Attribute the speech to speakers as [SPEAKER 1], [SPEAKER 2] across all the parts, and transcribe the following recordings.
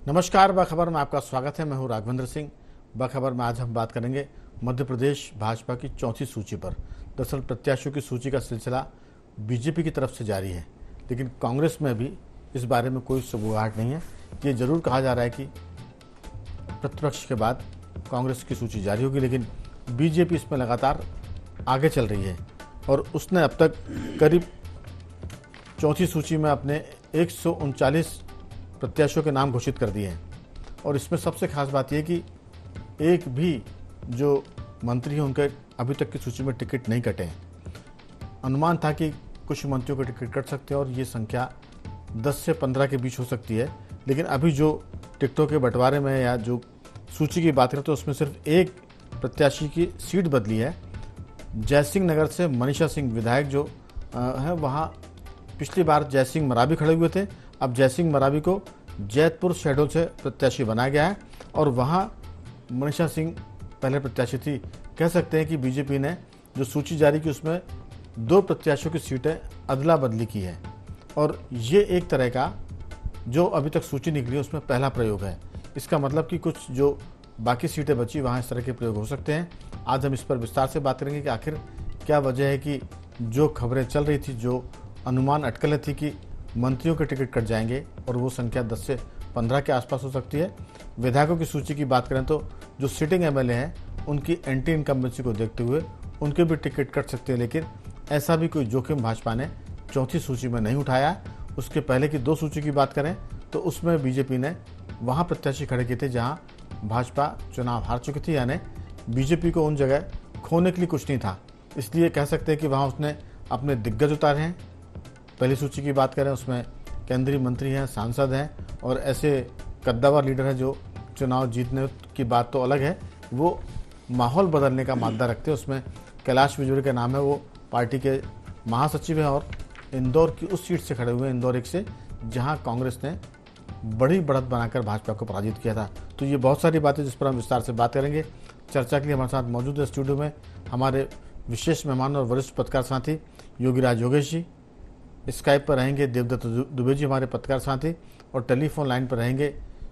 [SPEAKER 1] नमस्कार, बखबर में आपका स्वागत है। मैं हूं राघवेंद्र सिंह। बखबर में आज हम बात करेंगे मध्य प्रदेश भाजपा की चौथी सूची पर। दरअसल प्रत्याशियों की सूची का सिलसिला बीजेपी की तरफ से जारी है, लेकिन कांग्रेस में भी इस बारे में कोई सुगबुगाहट नहीं है। ये जरूर कहा जा रहा है कि प्रतिपक्ष के बाद कांग्रेस की सूची जारी होगी, लेकिन बीजेपी इसमें लगातार आगे चल रही है और उसने अब तक करीब चौथी सूची में अपने 139 प्रत्याशियों के नाम घोषित कर दिए हैं। और इसमें सबसे खास बात यह कि एक भी जो मंत्री हैं उनके अभी तक की सूची में टिकट नहीं कटे हैं। अनुमान था कि कुछ मंत्रियों के टिकट कट सकते हैं और ये संख्या 10 से 15 के बीच हो सकती है, लेकिन अभी जो टिकटों के बंटवारे में या जो सूची की बात करें तो उसमें सिर्फ एक प्रत्याशी की सीट बदली है। जयसिंह नगर से मनीषा सिंह विधायक जो है, वहाँ पिछली बार जयसिंह मरावी खड़े हुए थे। अब जयसिंह मरावी को जैतपुर शहडोल से प्रत्याशी बनाया गया है और वहाँ मनीषा सिंह पहले प्रत्याशी थी। कह सकते हैं कि बीजेपी ने जो सूची जारी की उसमें 2 प्रत्याशियों की सीटें अदला बदली की है और ये एक तरह का जो अभी तक सूची निकली है उसमें पहला प्रयोग है। इसका मतलब कि कुछ जो बाकी सीटें बची वहाँ इस तरह के प्रयोग हो सकते हैं। आज हम इस पर विस्तार से बात करेंगे कि आखिर क्या वजह है कि जो खबरें चल रही थी, जो अनुमान अटकलें थी कि मंत्रियों के टिकट कट जाएंगे और वो संख्या 10 से 15 के आसपास हो सकती है। विधायकों की सूची की बात करें तो जो सिटिंग एमएलए हैं उनकी एंटी इनकम्बेंसी को देखते हुए उनके भी टिकट कट सकते हैं, लेकिन ऐसा भी कोई जोखिम भाजपा ने चौथी सूची में नहीं उठाया है। उसके पहले की 2 सूची की बात करें तो उसमें बीजेपी ने वहाँ प्रत्याशी खड़े किए थे जहाँ भाजपा चुनाव हार चुकी थी, यानी बीजेपी को उन जगह खोने के लिए कुछ नहीं था। इसलिए कह सकते हैं कि वहाँ उसने अपने दिग्गज उतारे हैं। पहली सूची की बात करें उसमें केंद्रीय मंत्री हैं, सांसद हैं और ऐसे कद्दावर लीडर हैं जो चुनाव जीतने की बात तो अलग है, वो माहौल बदलने का मादा रखते हैं। उसमें कैलाश विजयवर्गीय का नाम है, वो पार्टी के महासचिव हैं और इंदौर की उस सीट से खड़े हुए हैं, इंदौर 1 से, जहां कांग्रेस ने बड़ी बढ़त बनाकर भाजपा को पराजित किया था। तो ये बहुत सारी बातें जिस पर हम विस्तार से बात करेंगे। चर्चा के लिए हमारे साथ मौजूद है स्टूडियो में हमारे विशेष मेहमान और वरिष्ठ पत्रकार साथी योगीराज योगेश जी। स्काइप पर रहेंगे देवदत्त दुबे जी हमारे पत्रकार साथी, और टेलीफोन लाइन पर रहेंगे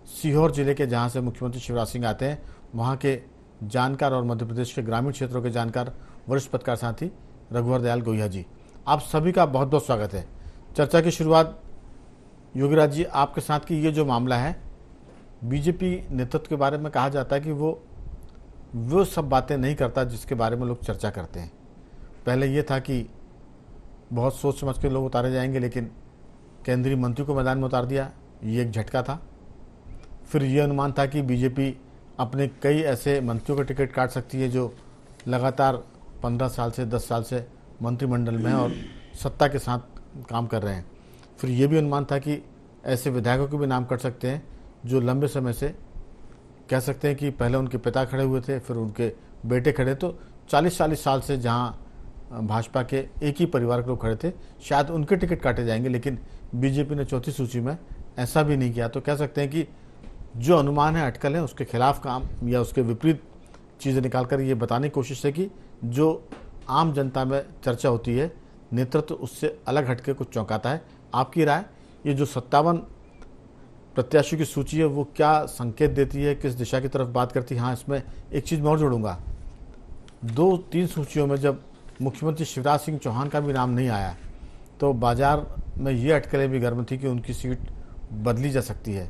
[SPEAKER 1] सीहोर जिले के, जहां से मुख्यमंत्री शिवराज सिंह आते हैं, वहां के जानकार और मध्य प्रदेश के ग्रामीण क्षेत्रों के जानकार वरिष्ठ पत्रकार साथी रघुवर दयाल गोहिया जी। आप सभी का बहुत बहुत स्वागत है। चर्चा की शुरुआत योगीराज जी आपके साथ की। ये जो मामला है, बीजेपी नेतृत्व के बारे में कहा जाता है कि वो सब बातें नहीं करता जिसके बारे में लोग चर्चा करते हैं। पहले ये था कि बहुत सोच समझ के लोग उतारे जाएंगे, लेकिन केंद्रीय मंत्री को मैदान में उतार दिया, ये एक झटका था। फिर ये अनुमान था कि बीजेपी अपने कई ऐसे मंत्रियों के टिकट काट सकती है जो लगातार 15 साल से 10 साल से मंत्रिमंडल में और सत्ता के साथ काम कर रहे हैं। फिर ये भी अनुमान था कि ऐसे विधायकों के भी नाम कट सकते हैं जो लंबे समय से, कह सकते हैं कि पहले उनके पिता खड़े हुए थे, फिर उनके बेटे खड़े, तो 40-40 साल से जहाँ भाजपा के एक ही परिवार के लोग खड़े थे, शायद उनके टिकट काटे जाएंगे। लेकिन बीजेपी ने चौथी सूची में ऐसा भी नहीं किया। तो कह सकते हैं कि जो अनुमान है, अटकल है, उसके खिलाफ काम या उसके विपरीत चीज़ें निकालकर ये बताने की कोशिश है कि जो आम जनता में चर्चा होती है, नेतृत्व उससे अलग हटके कुछ चौंकाता है। आपकी राय, ये जो 57 प्रत्याशियों की सूची है वो क्या संकेत देती है, किस दिशा की तरफ बात करती है? हाँ, इसमें एक चीज़ मैं और जोड़ूंगा, 2-3 सूचियों में जब मुख्यमंत्री शिवराज सिंह चौहान का भी नाम नहीं आया तो बाजार में ये अटकलें भी गर्म थी कि उनकी सीट बदली जा सकती है।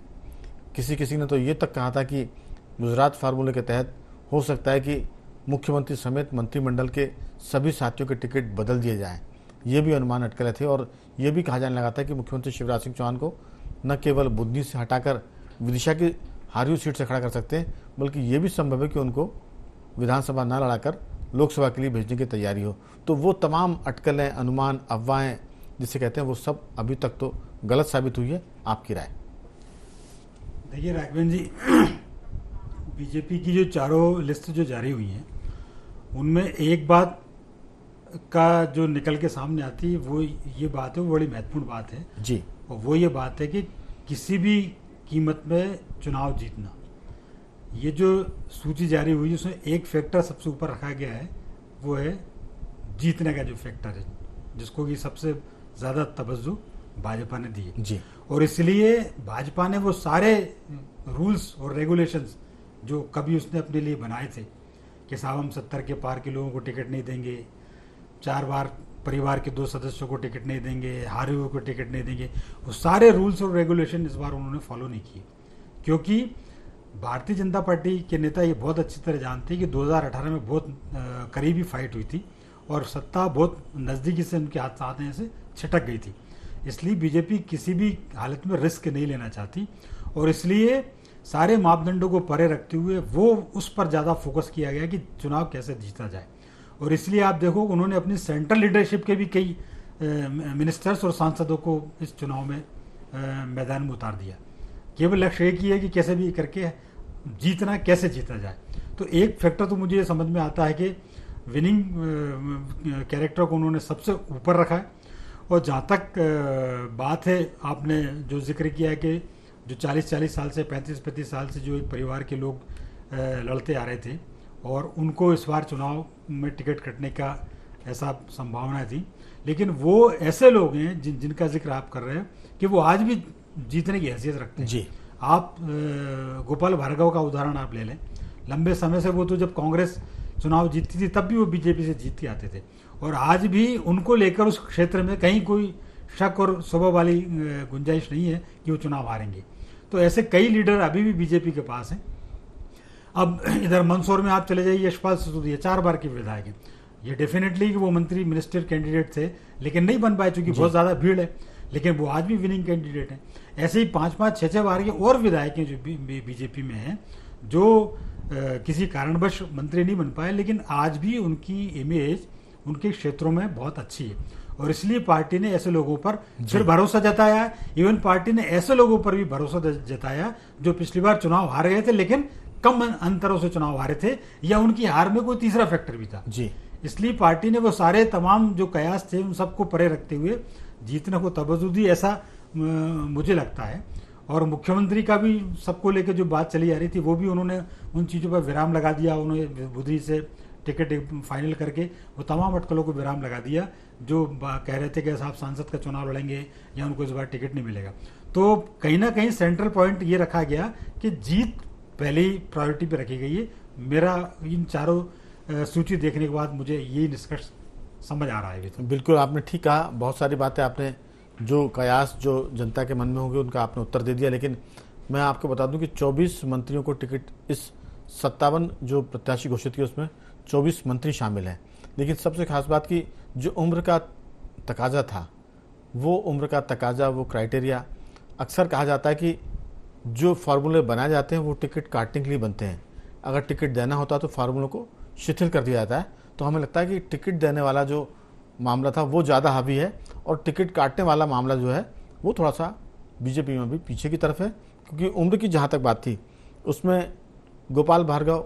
[SPEAKER 1] किसी ने तो ये तक कहा था कि गुजरात फार्मूले के तहत हो सकता है कि मुख्यमंत्री समेत मंत्रिमंडल के सभी साथियों के टिकट बदल दिए जाएं। ये भी अनुमान अटकले थे और ये भी कहा जाने लगा था कि मुख्यमंत्री शिवराज सिंह चौहान को न केवल बुधनी से हटाकर विदिशा की हारी सीट से खड़ा कर सकते हैं, बल्कि ये भी संभव है कि उनको विधानसभा न लड़ाकर लोकसभा के लिए भेजने की तैयारी हो। तो वो तमाम अटकलें, अनुमान, अफवाहें जिसे कहते हैं, वो सब अभी तक तो गलत साबित हुई है। आपकी राय?
[SPEAKER 2] देखिए राघवेंद्र जी, बीजेपी की जो चारों लिस्ट जो जारी हुई हैं उनमें एक बात का जो निकल के सामने आती है वो ये बात है, वो बड़ी महत्वपूर्ण बात है
[SPEAKER 1] जी।
[SPEAKER 2] और वो ये बात है कि किसी भी कीमत में चुनाव जीतना। ये जो सूची जारी हुई है उसमें एक फैक्टर सबसे ऊपर रखा गया है, वो है जीतने का जो फैक्टर है, जिसको कि सबसे ज़्यादा तवज्जो भाजपा ने दी है
[SPEAKER 1] जी।
[SPEAKER 2] और इसलिए भाजपा ने वो सारे रूल्स और रेगुलेशंस जो कभी उसने अपने लिए बनाए थे कि साहब हम 70 के पार के लोगों को टिकट नहीं देंगे, 4 बार परिवार के 2 सदस्यों को टिकट नहीं देंगे, हारे हुए को टिकट नहीं देंगे, वो सारे रूल्स और रेगुलेशन इस बार उन्होंने फॉलो नहीं किए। क्योंकि भारतीय जनता पार्टी के नेता ये बहुत अच्छी तरह जानते हैं कि 2018 में बहुत करीबी फाइट हुई थी और सत्ता बहुत नज़दीकी से उनके हाथ आने से छिटक गई थी। इसलिए बीजेपी किसी भी हालत में रिस्क नहीं लेना चाहती और इसलिए सारे मापदंडों को परे रखते हुए वो उस पर ज़्यादा फोकस किया गया कि चुनाव कैसे जीता जाए। और इसलिए आप देखो उन्होंने अपनी सेंट्रल लीडरशिप के भी कई मिनिस्टर्स और सांसदों को इस चुनाव में मैदान में उतार दिया। केवल लक्ष्य एक ही है कि कैसे भी करके जीतना, कैसे जीता जाए। तो एक फैक्टर तो मुझे ये समझ में आता है कि विनिंग कैरेक्टर को उन्होंने सबसे ऊपर रखा है। और जहाँ तक बात है, आपने जो जिक्र किया है कि जो 40 साल से 35 साल से जो एक परिवार के लोग लड़ते आ रहे थे और उनको इस बार चुनाव में टिकट कटने का ऐसा संभावना थी, लेकिन वो ऐसे लोग हैं जिनका जिक्र आप कर रहे हैं कि वो आज भी जीतने की हैसियत रखते हैं
[SPEAKER 1] जी।
[SPEAKER 2] आप गोपाल भार्गव का उदाहरण आप ले लें। लंबे समय से वो तो जब कांग्रेस चुनाव जीतती थी तब भी वो बीजेपी से जीत के आते थे और आज भी उनको लेकर उस क्षेत्र में कहीं कोई शक और शुबह वाली गुंजाइश नहीं है कि वो चुनाव हारेंगे। तो ऐसे कई लीडर अभी भी बीजेपी के पास हैं। अब इधर मंदसौर में आप चले जाइए, यशपाल सिसोदिया 4 बार के विधायक हैं। ये डेफिनेटली कि वो मंत्री मिनिस्टर कैंडिडेट थे लेकिन नहीं बन पाए चूंकि बहुत ज़्यादा भीड़ है, लेकिन वो आज भी विनिंग कैंडिडेट हैं। ऐसे ही 5-5, 6-6 बार के और विधायक हैं जो बीजेपी में हैं जो किसी कारणवश मंत्री नहीं बन पाए, लेकिन आज भी उनकी इमेज उनके क्षेत्रों में बहुत अच्छी है और इसलिए पार्टी ने ऐसे लोगों पर फिर भरोसा जताया है। इवन पार्टी ने ऐसे लोगों पर भी भरोसा जताया जो पिछली बार चुनाव हार गए थे लेकिन कम अंतरों से चुनाव हारे थे या उनकी हार में कोई तीसरा फैक्टर भी था
[SPEAKER 1] जी।
[SPEAKER 2] इसलिए पार्टी ने वो सारे तमाम जो कयास थे उन सबको परे रखते हुए जीतने को तवज्जो दी, ऐसा मुझे लगता है। और मुख्यमंत्री का भी सबको लेकर जो बात चली आ रही थी वो भी उन्होंने उन चीज़ों पर विराम लगा दिया। उन्होंने बुद्धि से टिकट फाइनल करके वो तमाम अटकलों को विराम लगा दिया जो कह रहे थे कि साहब सांसद का चुनाव लड़ेंगे या उनको इस बार टिकट नहीं मिलेगा। तो कहीं ना कहीं सेंट्रल पॉइंट ये रखा गया कि जीत पहली प्रायोरिटी पे रखी गई है। मेरा इन चारों सूची देखने के बाद मुझे यही निष्कर्ष समझ आ रहा है। तो
[SPEAKER 1] बिल्कुल आपने ठीक कहा, बहुत सारी बातें आपने जो कयास जो जनता के मन में होंगे उनका आपने उत्तर दे दिया। लेकिन मैं आपको बता दूं कि 24 मंत्रियों को टिकट, इस 57 जो प्रत्याशी घोषित किए उसमें 24 मंत्री शामिल हैं। लेकिन सबसे खास बात की जो उम्र का तकाजा था, वो उम्र का तकाजा, वो क्राइटेरिया, अक्सर कहा जाता है कि जो फार्मूले बनाए जाते हैं वो टिकट काटने के लिए बनते हैं। अगर टिकट देना होता तो फार्मूलों को शिथिल कर दिया जाता है। तो हमें लगता है कि टिकट देने वाला जो मामला था वो ज़्यादा हावी है और टिकट काटने वाला मामला जो है वो थोड़ा सा बीजेपी में भी पीछे की तरफ है। क्योंकि उम्र की जहाँ तक बात थी उसमें गोपाल भार्गव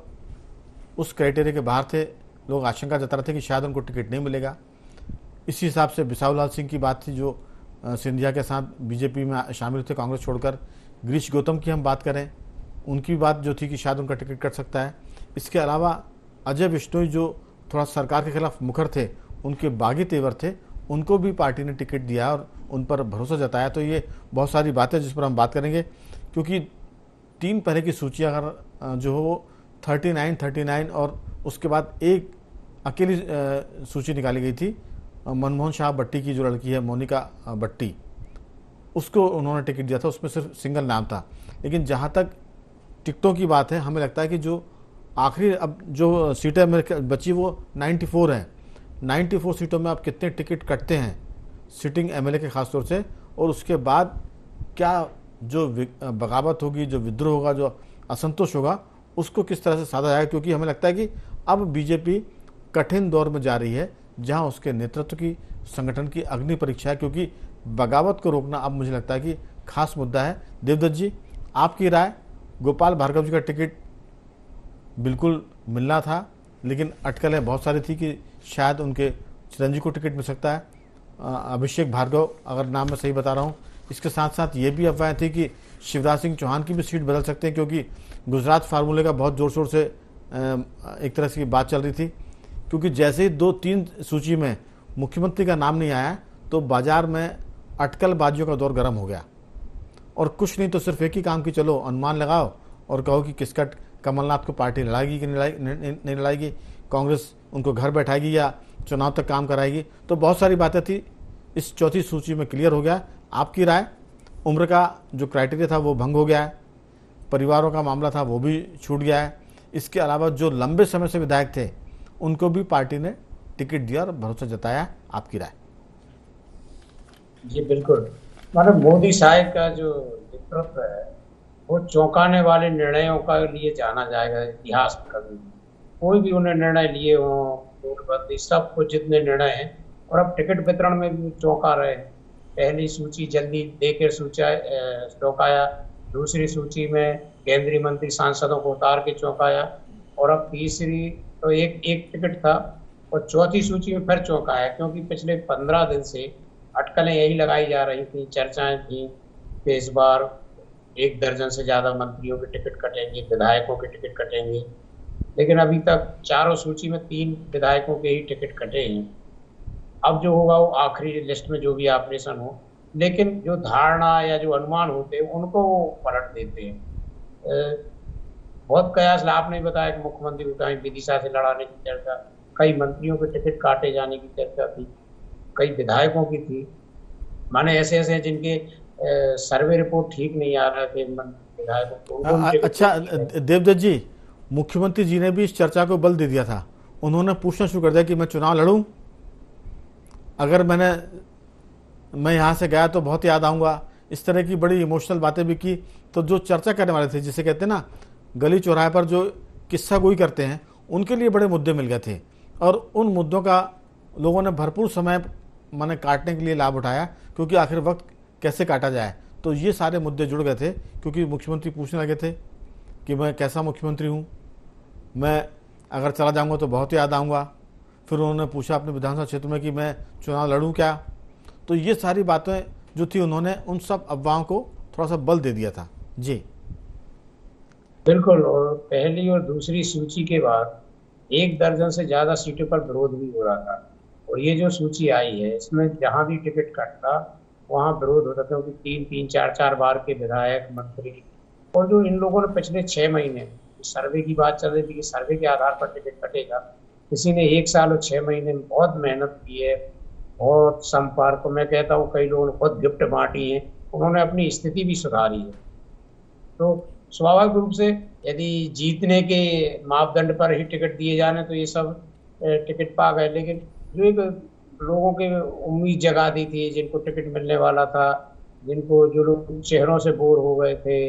[SPEAKER 1] उस क्राइटेरिया के बाहर थे। लोग आशंका जता रहे थे कि शायद उनको टिकट नहीं मिलेगा। इसी हिसाब से बिसाहू लाल सिंह की बात थी जो सिंधिया के साथ बीजेपी में शामिल थे कांग्रेस छोड़कर। गिरीश गौतम की हम बात करें, उनकी बात जो थी कि शायद उनका टिकट कट सकता है। इसके अलावा अजय बिश्नोई जो थोड़ा सरकार के खिलाफ मुखर थे, उनके बागी तेवर थे, उनको भी पार्टी ने टिकट दिया और उन पर भरोसा जताया। तो ये बहुत सारी बातें जिस पर हम बात करेंगे, क्योंकि 3 पहले की सूची अगर जो हो 39 और उसके बाद एक अकेली सूची निकाली गई थी मनमोहन शाह भट्टी की, जो लड़की है मोनिका भट्टी, उसको उन्होंने टिकट दिया था। उसमें सिर्फ सिंगल नाम था। लेकिन जहाँ तक टिकटों की बात है, हमें लगता है कि जो आखिरी अब जो सीटें मेरे बची वो 94 हैं। 94 सीटों में आप कितने टिकट कटते हैं सिटिंग एमएलए के खासतौर से, और उसके बाद क्या जो बगावत होगी, जो विद्रोह होगा, जो असंतोष होगा, उसको किस तरह से साधा जाएगा। क्योंकि हमें लगता है कि अब बीजेपी कठिन दौर में जा रही है जहां उसके नेतृत्व की, संगठन की अग्नि परीक्षा है। क्योंकि बगावत को रोकना अब मुझे लगता है कि खास मुद्दा है। देवदत्त जी, आपकी राय? गोपाल भार्गव जी का टिकट बिल्कुल मिलना था, लेकिन अटकलें बहुत सारी थी कि शायद उनके चिरंजीव को टिकट मिल सकता है, अभिषेक भार्गव अगर नाम मैं सही बता रहा हूँ। इसके साथ साथ ये भी अफवाहें थी कि शिवराज सिंह चौहान की भी सीट बदल सकते हैं, क्योंकि गुजरात फार्मूले का बहुत ज़ोर शोर से एक तरह से बात चल रही थी। क्योंकि जैसे ही 2-3 सूची में मुख्यमंत्री का नाम नहीं आया तो बाजार में अटकलबाजियों का दौर गर्म हो गया और कुछ नहीं तो सिर्फ एक ही काम की, चलो अनुमान लगाओ और कहो कि किसका कमलनाथ को पार्टी लड़ाएगी कि नहीं लड़ाएगी, कांग्रेस उनको घर बैठाएगी या चुनाव तक काम कराएगी। तो बहुत सारी बातें थी, इस चौथी सूची में क्लियर हो गया। आपकी राय? उम्र का जो क्राइटेरिया था वो भंग हो गया है, परिवारों का मामला था वो भी छूट गया है, इसके अलावा जो लंबे समय से विधायक थे उनको भी पार्टी ने टिकट दिया और भरोसा जताया। आपकी राय?
[SPEAKER 3] जी बिल्कुल, मतलब मोदी साहब का जो नेतृत्व है वो चौंकाने वाले निर्णयों का लिए जाना जाएगा इतिहास में। कभी कोई भी उन्हें निर्णय लिए हों, नोटबंदी, सब कुछ जितने निर्णय हैं, और अब टिकट वितरण में भी चौंका रहे हैं। पहली सूची जल्दी देकर चौंकाया, दूसरी सूची में केंद्रीय मंत्री सांसदों को उतार के चौंकाया, और अब तीसरी तो एक एक टिकट था, और चौथी सूची में फिर चौंकाया। क्योंकि पिछले 15 दिन से अटकलें यही लगाई जा रही थी, चर्चाएं थी कि इस बार 1 दर्जन से ज़्यादा मंत्रियों के टिकट कटेंगे, विधायकों के टिकट कटेंगे, लेकिन अभी तक चारों सूची में 3 विधायकों के ही टिकट कटे हैं। अब जो होगा वो आखिरी लिस्ट में जो भी ऑपरेशन हो, लेकिन जो धारणा या जो अनुमान होते हैं उनको वो पलट देते हैं। बहुत कयास आपने बताया कि मुख्यमंत्री को कहीं विदिशा से लड़ाने की चर्चा, कई मंत्रियों के टिकट काटे जाने की चर्चा थी, कई विधायकों की थी। माने ऐसे ऐसे जिनके सर्वे रिपोर्ट ठीक नहीं आ रहे थे विधायकों को।
[SPEAKER 1] अच्छा देवदत्त जी, मुख्यमंत्री जी ने भी इस चर्चा को बल दे दिया था। उन्होंने पूछना शुरू कर दिया कि मैं चुनाव लड़ूं, अगर मैं यहाँ से गया तो बहुत याद आऊँगा। इस तरह की बड़ी इमोशनल बातें भी की। तो जो चर्चा करने वाले थे, जिसे कहते हैं ना गली चौराहे पर जो किस्सा गोई करते हैं, उनके लिए बड़े मुद्दे मिल गए थे, और उन मुद्दों का लोगों ने भरपूर समय माने काटने के लिए लाभ उठाया, क्योंकि आखिर वक्त कैसे काटा जाए। तो ये सारे मुद्दे जुड़ गए थे, क्योंकि मुख्यमंत्री पूछने लगे थे कि मैं कैसा मुख्यमंत्री हूँ, मैं अगर चला जाऊँगा तो बहुत याद आऊँगा। फिर उन्होंने पूछा अपने विधानसभा क्षेत्र में कि मैं चुनाव लड़ूं क्या। तो ये सारी बातें जो थी, उन्होंने उन सब अफवाहों को थोड़ा सा बल दे दिया था। जी
[SPEAKER 3] बिल्कुल, और पहली और दूसरी सूची के बाद 1 दर्जन से ज़्यादा सीटों पर विरोध भी हो रहा था, और ये जो सूची आई है इसमें जहाँ भी टिकट कटता वहाँ विरोध होता था, क्योंकि 3-3, 4-4 बार के विधायक, मंत्री, और जो इन लोगों ने पिछले 6 महीने सर्वे की बात चल रही थी कि सर्वे के आधार पर टिकट कटेगा, किसी ने 1 साल और 6 महीने में बहुत मेहनत की है, बहुत संपर्क, मैं कहता हूँ कई लोगों ने बहुत गिफ्ट बांटी है, उन्होंने अपनी स्थिति भी सुधारी है। तो स्वाभाविक रूप से यदि जीतने के मापदंड पर ही टिकट दिए जाने तो ये सब टिकट पा गए, लेकिन जो एक लोगों के उम्मीद जगा दी थी, जिनको टिकट मिलने वाला था, जिनको जो लोग चेहरों से बोर हो गए थे,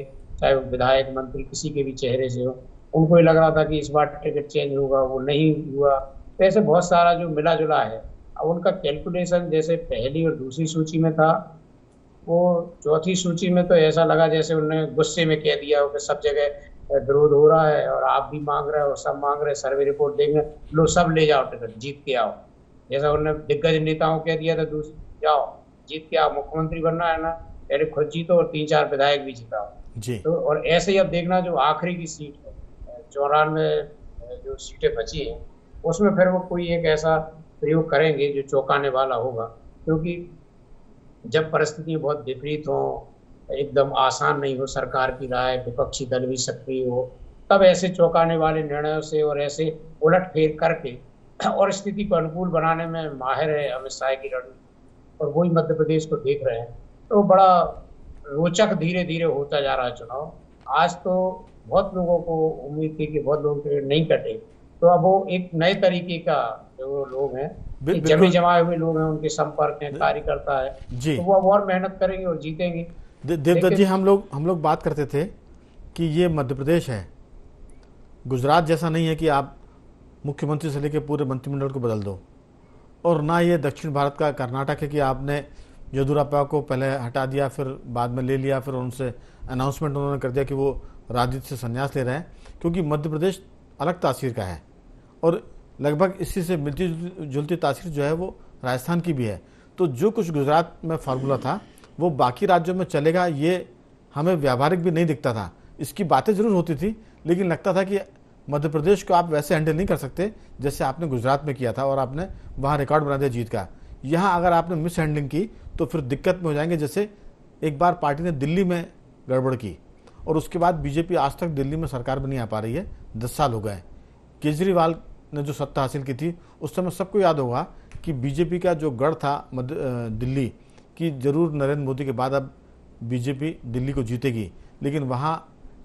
[SPEAKER 3] चाहे वो विधायक, मंत्री, किसी के भी चेहरे से हो, उनको ही लग रहा था कि इस बार टिकट चेंज होगा, वो नहीं हुआ। तो ऐसे बहुत सारा जो मिला जुला है। अब उनका कैलकुलेशन जैसे पहली और दूसरी सूची में था, वो चौथी सूची में तो ऐसा लगा जैसे उन्होंने गुस्से में कह दिया हो कि सब जगह विरोध हो रहा है और आप भी मांग रहे हो, सब मांग रहे, सर्वे रिपोर्ट देंगे, लो सब ले जाओ टिकट, जीत के आओ। जैसा उन्होंने दिग्गज नेताओं कह दिया था, जाओ जीत के आओ, मुख्यमंत्री बनना है ना, पहले खुद जीतो और 3-4 विधायक भी जिताओ
[SPEAKER 1] जी।
[SPEAKER 3] तो। और ऐसे ही अब देखना जो आखिरी की सीट है, 94 जो सीटें बची हैं, उसमें फिर वो कोई एक ऐसा प्रयोग करेंगे जो चौंकाने वाला होगा, क्योंकि जब परिस्थितियां बहुत विपरीत हों, एकदम आसान नहीं हो सरकार की राय, विपक्षी दल भी सक्रिय हो, तब ऐसे चौंकाने वाले निर्णयों से और ऐसे उलटफेर करके और स्थिति को अनुकूल बनाने में माहिर है अमित शाह की रणनीति, और वही मध्य प्रदेश को देख रहे हैं। तो बड़ा रोचक धीरे धीरे होता जा रहा है चुनाव। आज तो बहुत लोगों को उम्मीद थी कि बहुत लोग नहीं कटे, तो अब वो एक नए तरीके का जो लोग हैं, जमे जमाए हुए लोग हैं, उनके संपर्क हैं, कार्यकर्ता है, तो वो अब और मेहनत करेंगे और जीतेंगे।
[SPEAKER 1] देवदत्त जी, हम लोग बात करते थे कि ये मध्य प्रदेश है, गुजरात जैसा नहीं है कि आप मुख्यमंत्री से लेकर पूरे मंत्रिमंडल को बदल दो, और ना ये दक्षिण भारत का कर्नाटक है कि आपने येदियुरप्पा को पहले हटा दिया, फिर बाद में ले लिया, फिर उनसे अनाउंसमेंट उन्होंने कर दिया कि वो राजनीति से संन्यास ले रहे हैं, क्योंकि मध्य प्रदेश अलग तासीर का है, और लगभग इसी से मिलती जुलती तासीर जो है वो राजस्थान की भी है। तो जो कुछ गुजरात में फार्मूला था वो बाकी राज्यों में चलेगा, ये हमें व्यावहारिक भी नहीं दिखता था। इसकी बातें जरूर होती थी, लेकिन लगता था कि मध्य प्रदेश को आप वैसे हैंडल नहीं कर सकते जैसे आपने गुजरात में किया था, और आपने वहाँ रिकॉर्ड बना दिया जीत का। यहाँ अगर आपने मिस हैंडलिंग की तो फिर दिक्कत में हो जाएंगे। जैसे एक बार पार्टी ने दिल्ली में गड़बड़ की और उसके बाद बीजेपी आज तक दिल्ली में सरकार भी नहीं आ पा रही है। 10 साल हो गए। केजरीवाल ने जो सत्ता हासिल की थी उस समय सबको याद होगा कि बीजेपी का जो गढ़ था दिल्ली की, जरूर नरेंद्र मोदी के बाद अब बीजेपी दिल्ली को जीतेगी, लेकिन वहाँ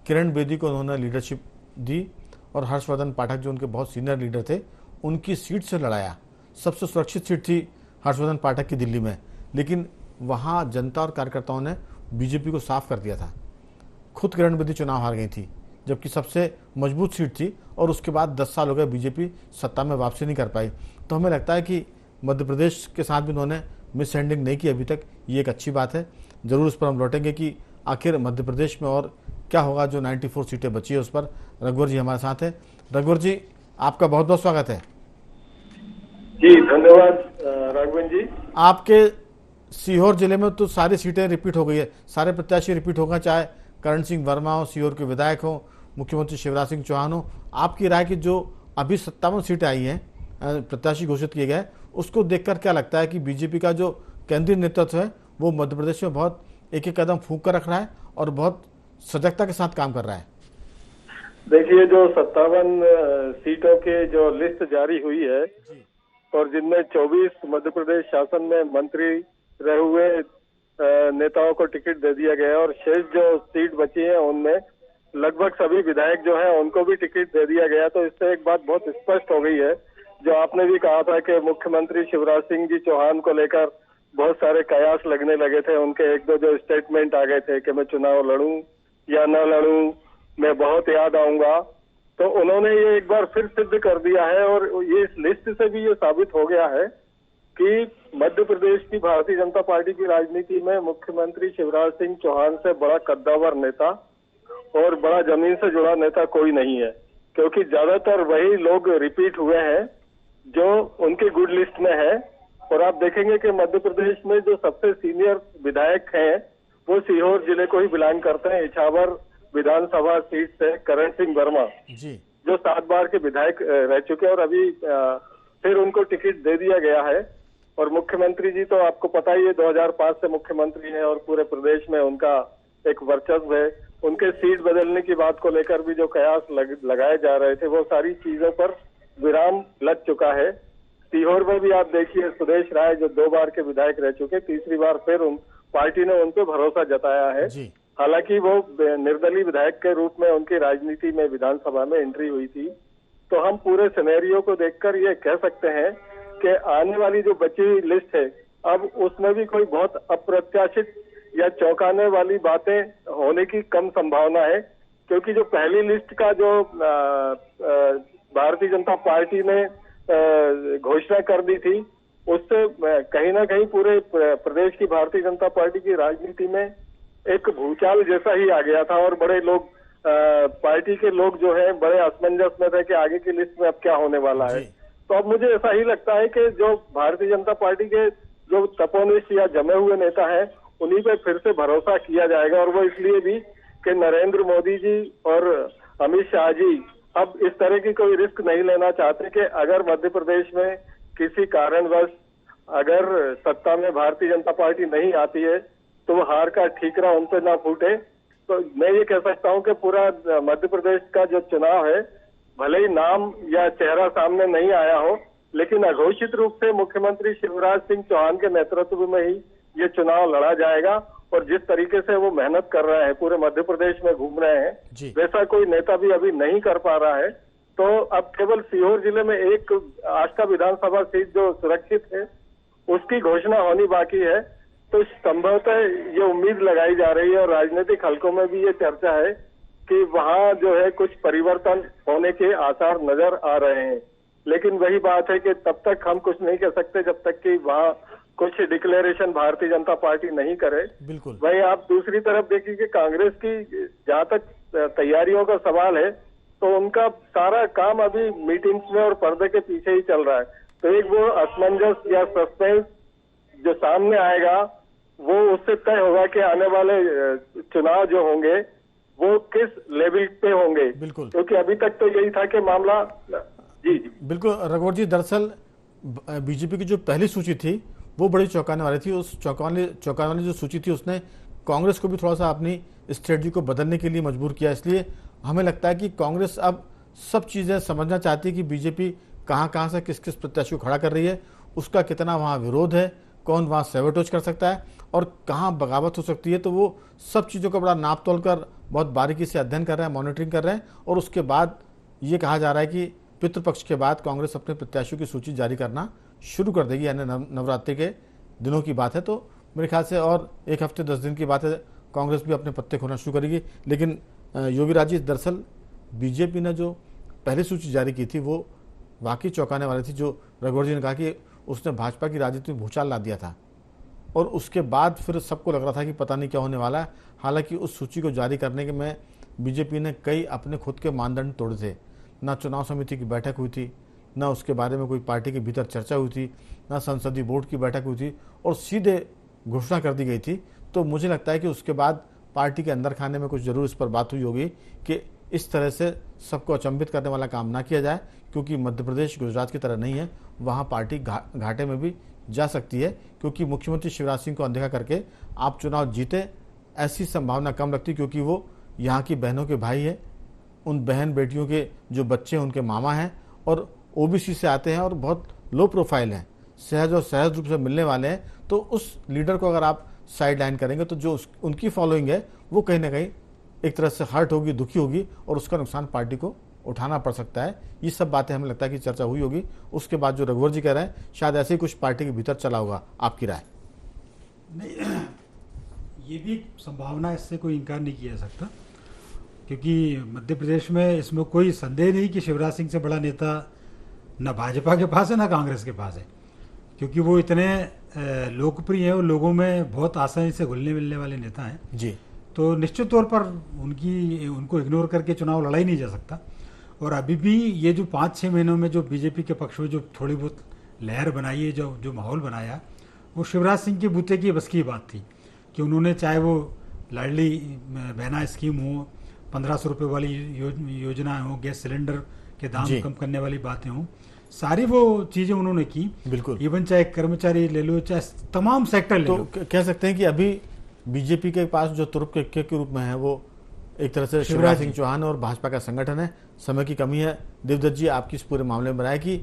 [SPEAKER 1] किरण बेदी को उन्होंने लीडरशिप दी और हर्षवर्धन पाठक जो उनके बहुत सीनियर लीडर थे उनकी सीट से लड़ाया। सबसे सुरक्षित सीट थी हर्षवर्धन पाठक की दिल्ली में, लेकिन वहाँ जनता और कार्यकर्ताओं ने बीजेपी को साफ कर दिया था। खुद किरण बेदी चुनाव हार गई थी, जबकि सबसे मजबूत सीट थी, और उसके बाद 10 साल हो गए बीजेपी सत्ता में वापसी नहीं कर पाई। तो हमें लगता है कि मध्य प्रदेश के साथ भी उन्होंने मिस हैंडलिंग नहीं की अभी तक, ये एक अच्छी बात है। जरूर उस पर हम लौटेंगे कि आखिर मध्य प्रदेश में और क्या होगा जो 94 सीटें बची है उस पर। रघुवर जी हमारे साथ हैं। रघुवर जी, आपका बहुत बहुत स्वागत है।
[SPEAKER 4] जी धन्यवाद राघवन जी।
[SPEAKER 1] आपके सीहोर जिले में तो सारी सीटें रिपीट हो गई है, सारे प्रत्याशी रिपीट हो गए, चाहे करण सिंह वर्मा हो, सीहोर के विधायक हो, मुख्यमंत्री शिवराज सिंह चौहान हो। आपकी राय की जो अभी 57 सीटें आई हैं, प्रत्याशी घोषित किए गए, उसको देखकर क्या लगता है कि बीजेपी का जो केंद्रीय नेतृत्व है वो मध्य प्रदेश में बहुत एक एक कदम फूंक कर रख रहा है और बहुत सजगता के साथ काम कर रहा है?
[SPEAKER 4] देखिए, जो 57 सीटों के जो लिस्ट जारी हुई है और जिनमें 24 मध्य प्रदेश शासन में मंत्री रहे हुए नेताओं को टिकट दे दिया गया और शेष जो सीट बची है उनमें लगभग सभी विधायक जो हैं उनको भी टिकट दे दिया गया। तो इससे एक बात बहुत स्पष्ट हो गई है, जो आपने भी कहा था कि मुख्यमंत्री शिवराज सिंह जी चौहान को लेकर बहुत सारे कयास लगने लगे थे। उनके एक दो जो स्टेटमेंट आ गए थे कि मैं चुनाव लड़ूं या न लड़ूं, मैं बहुत याद आऊंगा। तो उन्होंने ये एक बार फिर सिद्ध कर दिया है और ये इस लिस्ट से भी ये साबित हो गया है कि मध्य प्रदेश की भारतीय जनता पार्टी की राजनीति में मुख्यमंत्री शिवराज सिंह चौहान से बड़ा कद्दावर नेता और बड़ा जमीन से जुड़ा नेता कोई नहीं है, क्योंकि ज्यादातर वही लोग रिपीट हुए हैं जो उनकी गुड लिस्ट में है। और आप देखेंगे कि मध्य प्रदेश में जो सबसे सीनियर विधायक हैं वो सीहोर जिले को ही बिलोंग करते हैं। इछावर विधानसभा सीट से करण सिंह वर्मा
[SPEAKER 1] जी,
[SPEAKER 4] जो 7 बार के विधायक रह चुके हैं और अभी फिर उनको टिकट दे दिया गया है। और मुख्यमंत्री जी तो आपको पता ही है 2005 से मुख्यमंत्री हैं और पूरे प्रदेश में उनका एक वर्चस्व है। उनके सीट बदलने की बात को लेकर भी जो कयास लगाए जा रहे थे वो सारी चीजों पर विराम लग चुका है। सीहोर में भी आप देखिए सुदेश राय जो 2 बार के विधायक रह चुके, तीसरी बार फिर पार्टी ने उन पर भरोसा जताया है। हालांकि वो निर्दलीय विधायक के रूप में उनकी राजनीति में विधानसभा में एंट्री हुई थी। तो हम पूरे सिनेरियो को देखकर ये कह सकते हैं कि आने वाली जो बची हुई लिस्ट है अब उसमें भी कोई बहुत अप्रत्याशित या चौंकाने वाली बातें होने की कम संभावना है, क्योंकि जो पहली लिस्ट का जो भारतीय जनता पार्टी ने घोषणा कर दी थी उससे कहीं ना कहीं पूरे प्रदेश की भारतीय जनता पार्टी की राजनीति में एक भूचाल जैसा ही आ गया था और बड़े लोग पार्टी के लोग जो है बड़े असमंजस में थे कि आगे की लिस्ट में अब क्या होने वाला है। तो अब मुझे ऐसा ही लगता है कि जो भारतीय जनता पार्टी के जो तपोनिष्ठ या जमे हुए नेता हैं उन्हीं पे फिर से भरोसा किया जाएगा। और वो इसलिए भी कि नरेंद्र मोदी जी और अमित शाह जी अब इस तरह की कोई रिस्क नहीं लेना चाहते कि अगर मध्य प्रदेश में किसी कारणवश अगर सत्ता में भारतीय जनता पार्टी नहीं आती है तो वो हार का ठीकरा उन पे ना फूटे। तो मैं ये कह सकता हूं कि पूरा मध्य प्रदेश का जो चुनाव है भले ही नाम या चेहरा सामने नहीं आया हो, लेकिन अघोषित रूप से मुख्यमंत्री शिवराज सिंह चौहान के नेतृत्व में ही ये चुनाव लड़ा जाएगा। और जिस तरीके से वो मेहनत कर रहे हैं, पूरे मध्य प्रदेश में घूम रहे हैं, वैसा कोई नेता भी अभी नहीं कर पा रहा है। तो अब केवल सीहोर जिले में एक आष्टा विधानसभा सीट जो सुरक्षित है उसकी घोषणा होनी बाकी है। तो संभवतः ये उम्मीद लगाई जा रही है और राजनीतिक हलकों में भी ये चर्चा है कि वहां जो है कुछ परिवर्तन होने के आसार नजर आ रहे हैं। लेकिन वही बात है कि तब तक हम कुछ नहीं कह सकते जब तक कि वहां कुछ डिक्लेरेशन भारतीय जनता पार्टी नहीं करे।
[SPEAKER 1] बिल्कुल।
[SPEAKER 4] वही आप दूसरी तरफ देखिए कि कांग्रेस की जहां तक तैयारियों का सवाल है तो उनका सारा काम अभी मीटिंग्स में और पर्दे के पीछे ही चल रहा है। तो एक वो असमंजस या सस्पेंस जो सामने आएगा वो उससे तय होगा कि आने वाले चुनाव जो होंगे वो किस लेवल पे होंगे।
[SPEAKER 1] बिल्कुल।
[SPEAKER 4] क्योंकि अभी तक तो यही था कि मामला जी
[SPEAKER 1] बिल्कुल रघुवर जी, दरअसल बीजेपी की जो पहली सूची थी वो बड़ी चौंकाने वाली थी। उस चौंकाने वाली जो सूची थी उसने कांग्रेस को भी थोड़ा सा अपनी स्ट्रेटजी को बदलने के लिए मजबूर किया। इसलिए हमें लगता है कि कांग्रेस अब सब चीज़ें समझना चाहती है कि बीजेपी कहाँ कहाँ से किस किस प्रत्याशी को खड़ा कर रही है, उसका कितना वहाँ विरोध है, कौन वहाँ सैबोटेज कर सकता है और कहाँ बगावत हो सकती है। तो वो सब चीज़ों का बड़ा नाप तोल कर बहुत बारीकी से अध्ययन कर रहे हैं, मॉनिटरिंग कर रहे हैं। और उसके बाद ये कहा जा रहा है कि पितृपक्ष के बाद कांग्रेस अपने प्रत्याशियों की सूची जारी करना शुरू कर देगी, यानी नवरात्रि के दिनों की बात है। तो मेरे ख्याल से और 1 हफ्ते 10 दिन की बात है, कांग्रेस भी अपने पत्ते खोना शुरू करेगी। लेकिन योगी राजी, दरअसल बीजेपी ने जो पहली सूची जारी की थी वो वाकई चौंकाने वाली थी। जो रघुवर जी ने कहा कि उसने भाजपा की राजनीति में भूचाल ला दिया था और उसके बाद फिर सबको लग रहा था कि पता नहीं क्या होने वाला है। हालांकि उस सूची को जारी करने के में बीजेपी ने कई अपने खुद के मानदंड तोड़े थे। ना चुनाव समिति की बैठक हुई थी, ना उसके बारे में कोई पार्टी के भीतर चर्चा हुई थी, ना संसदीय बोर्ड की बैठक हुई थी और सीधे घोषणा कर दी गई थी। तो मुझे लगता है कि उसके बाद पार्टी के अंदर खाने में कुछ जरूर इस पर बात हुई होगी कि इस तरह से सबको अचंभित करने वाला काम ना किया जाए, क्योंकि मध्य प्रदेश गुजरात की तरह नहीं है, वहाँ पार्टी घाटे में भी जा सकती है। क्योंकि मुख्यमंत्री शिवराज सिंह को अनदेखा करके आप चुनाव जीते, ऐसी संभावना कम लगती, क्योंकि वो यहाँ की बहनों के भाई है, उन बहन बेटियों के जो बच्चे हैं उनके मामा हैं और ओबीसी से आते हैं और बहुत लो प्रोफाइल हैं, सहज और सहज रूप से मिलने वाले हैं। तो उस लीडर को अगर आप साइड लाइन करेंगे तो जो उनकी फॉलोइंग है वो कहीं ना कहीं एक तरह से हर्ट होगी, दुखी होगी और उसका नुकसान पार्टी को उठाना पड़ सकता है। ये सब बातें हमें लगता है कि चर्चा हुई होगी। उसके बाद जो रघुवर जी कह रहे हैं शायद ऐसे ही कुछ पार्टी के भीतर चला होगा। आपकी राय?
[SPEAKER 2] नहीं, ये भी एक संभावना, इससे कोई इनकार नहीं किया जा सकता, क्योंकि मध्य प्रदेश में इसमें कोई संदेह नहीं कि शिवराज सिंह से बड़ा नेता न भाजपा के पास है ना कांग्रेस के पास है, क्योंकि वो इतने लोकप्रिय हैं और लोगों में बहुत आसानी से घुलने मिलने वाले नेता हैं
[SPEAKER 1] जी।
[SPEAKER 2] तो निश्चित तौर पर उनको इग्नोर करके चुनाव लड़ा ही नहीं जा सकता। और अभी भी ये जो 5-6 महीनों में जो बीजेपी के पक्ष में जो थोड़ी बहुत लहर बनाई है, जो माहौल बनाया, वो शिवराज सिंह के बूते की बस की बात थी कि उन्होंने, चाहे वो लाडली बहना स्कीम हो, 1500 रुपये वाली योजना हो, गैस सिलेंडर के दाम कम करने वाली बातें हों, सारी वो चीज़ें उन्होंने की।
[SPEAKER 1] बिल्कुल।
[SPEAKER 2] इवन चाहे कर्मचारी ले लो, चाहे तमाम सेक्टर ले लो।
[SPEAKER 1] तो कह सकते हैं कि अभी बीजेपी के पास जो तुरुप के रूप में है वो एक तरह से शिवराज सिंह चौहान और भाजपा का संगठन है। समय की कमी है। देवदत्त जी, आपकी इस पूरे मामले में बनाया कि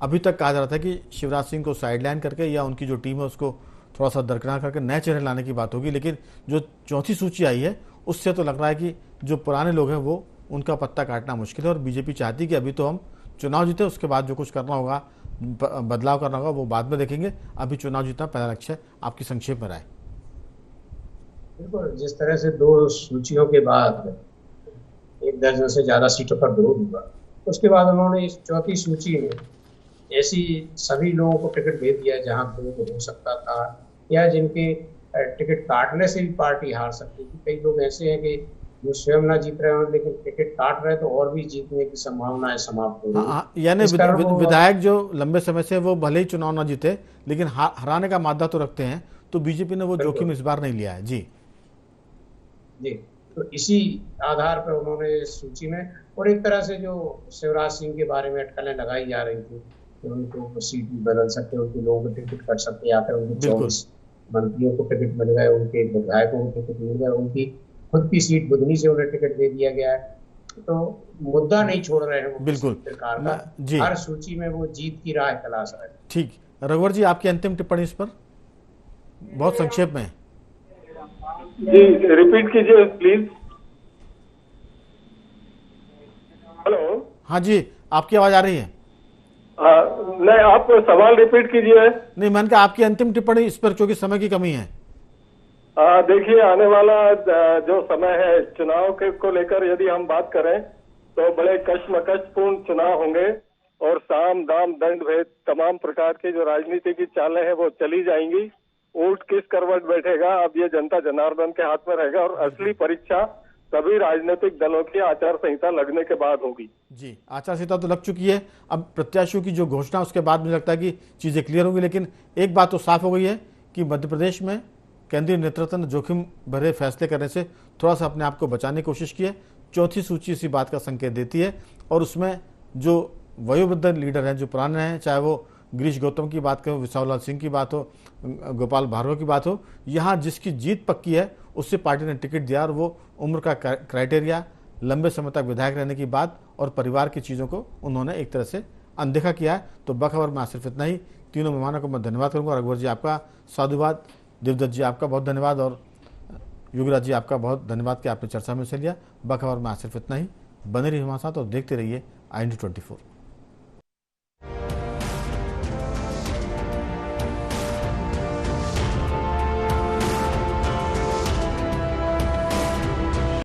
[SPEAKER 1] अभी तक कहा जा रहा था कि शिवराज सिंह को साइडलाइन करके या उनकी जो टीम है उसको थोड़ा सा दरकिनार करके नए चेहरे लाने की बात होगी, लेकिन जो चौथी सूची आई है उससे तो लग रहा है कि जो पुराने लोग हैं वो उनका पत्ता काटना मुश्किल है। और बीजेपी चाहती है कि अभी तो हम चुनाव जीते, उसके बाद जो कुछ करना होगा, बदलाव करना होगा, वो बाद में देखेंगे। अभी चुनाव जीतना पहला लक्ष्य है। आपकी संक्षेप में राय?
[SPEAKER 3] बिल्कुल, जिस तरह से 2 सूचियों के बाद 1 दर्जन से ज्यादा सीटों पर विरोध हुआ, उसके बाद उन्होंने इस चौथी सूची में ऐसी सभी लोगों को टिकट भेज दिया जहां विरोध हो सकता था या जिनके टिकट काटने से भी पार्टी हार सकती थी। कई लोग ऐसे हैं कि जो स्वयं ना जीत रहे हो लेकिन टिकट काट रहे तो और भी जीतने की संभावनाएं समाप्त हो गई।
[SPEAKER 1] यानी विधायक जो लंबे समय से वो भले ही चुनाव ना जीते लेकिन हराने का मादा तो रखते हैं, तो बीजेपी ने वो जोखिम इस बार नहीं लिया है। जी,
[SPEAKER 3] तो इसी आधार पर उन्होंने सूची में, और एक तरह से जो शिवराज सिंह के बारे में अटकलें लगाई जा रही थी कि उनको सीट भी बदल सकते, उनके लोगों को टिकट कट सकते, या फिर उनके 24 मंत्रियों को टिकट मिल गए, उनके विधायकों को टिकट मिल गए, उनकी खुद की सीट बुधनी से उन्हें टिकट दे दिया गया है। तो मुद्दा नहीं छोड़ रहे हैं वो
[SPEAKER 1] बिल्कुल
[SPEAKER 3] सरकार का। हर सूची में वो जीत की राह तलाश रहे हैं।
[SPEAKER 1] ठीक, रघुवर जी, आपकी अंतिम टिप्पणी इस पर बहुत संक्षेप में।
[SPEAKER 4] जी, रिपीट कीजिए प्लीज। हेलो।
[SPEAKER 1] हाँ जी, आपकी आवाज आ रही है?
[SPEAKER 4] नहीं, आप सवाल रिपीट कीजिए।
[SPEAKER 1] नहीं, मैंने कहा आपकी अंतिम टिप्पणी इस पर, क्योंकि समय की कमी है।
[SPEAKER 4] देखिए, आने वाला जो समय है चुनाव के को लेकर यदि हम बात करें तो बड़े कश्मकशपूर्ण चुनाव होंगे और साम दाम दंड भेद तमाम प्रकार की जो राजनीति की चालें हैं वो चली जाएंगी। ऊंट किस करवट बैठेगा, अब ये जनता जनार्दन के हाथ में रहेगा और असली परीक्षा सभी राजनीतिक दलों की आचार संहिता लगने के बाद होगी।
[SPEAKER 1] जी, आचार संहिता तो लग चुकी है। अब प्रत्याशियों की जो घोषणा, उसके बाद मुझे लगता है कि चीजें क्लियर होंगी। लेकिन एक बात तो साफ हो गई है कि मध्य प्रदेश में केंद्रीय नेतृत्व ने जोखिम भरे फैसले करने से थोड़ा सा अपने आप को बचाने की कोशिश की है। चौथी सूची इसी बात का संकेत देती है और उसमें जो वयोवृद्ध लीडर हैं, जो पुराने हैं, चाहे वो गिरीश गौतम की बात करो, विशाल सिंह की बात हो, गोपाल भार्गव की बात हो, यहाँ जिसकी जीत पक्की है उससे पार्टी ने टिकट दिया और वो उम्र का क्राइटेरिया, लंबे समय तक विधायक रहने की बात और परिवार की चीज़ों को उन्होंने एक तरह से अनदेखा किया है। तो बखबर में आज सिर्फ इतना ही। तीनों मेहमानों को मैं धन्यवाद करूँगा। रघुवर जी आपका साधुवाद, देवदत्त जी आपका बहुत धन्यवाद और युगराज जी आपका बहुत धन्यवाद कि आपने चर्चा में हिस्सा लिया। बखबर में आज सिर्फ इतना ही। बने रहिए हमारे साथ और देखते रहिए IND24।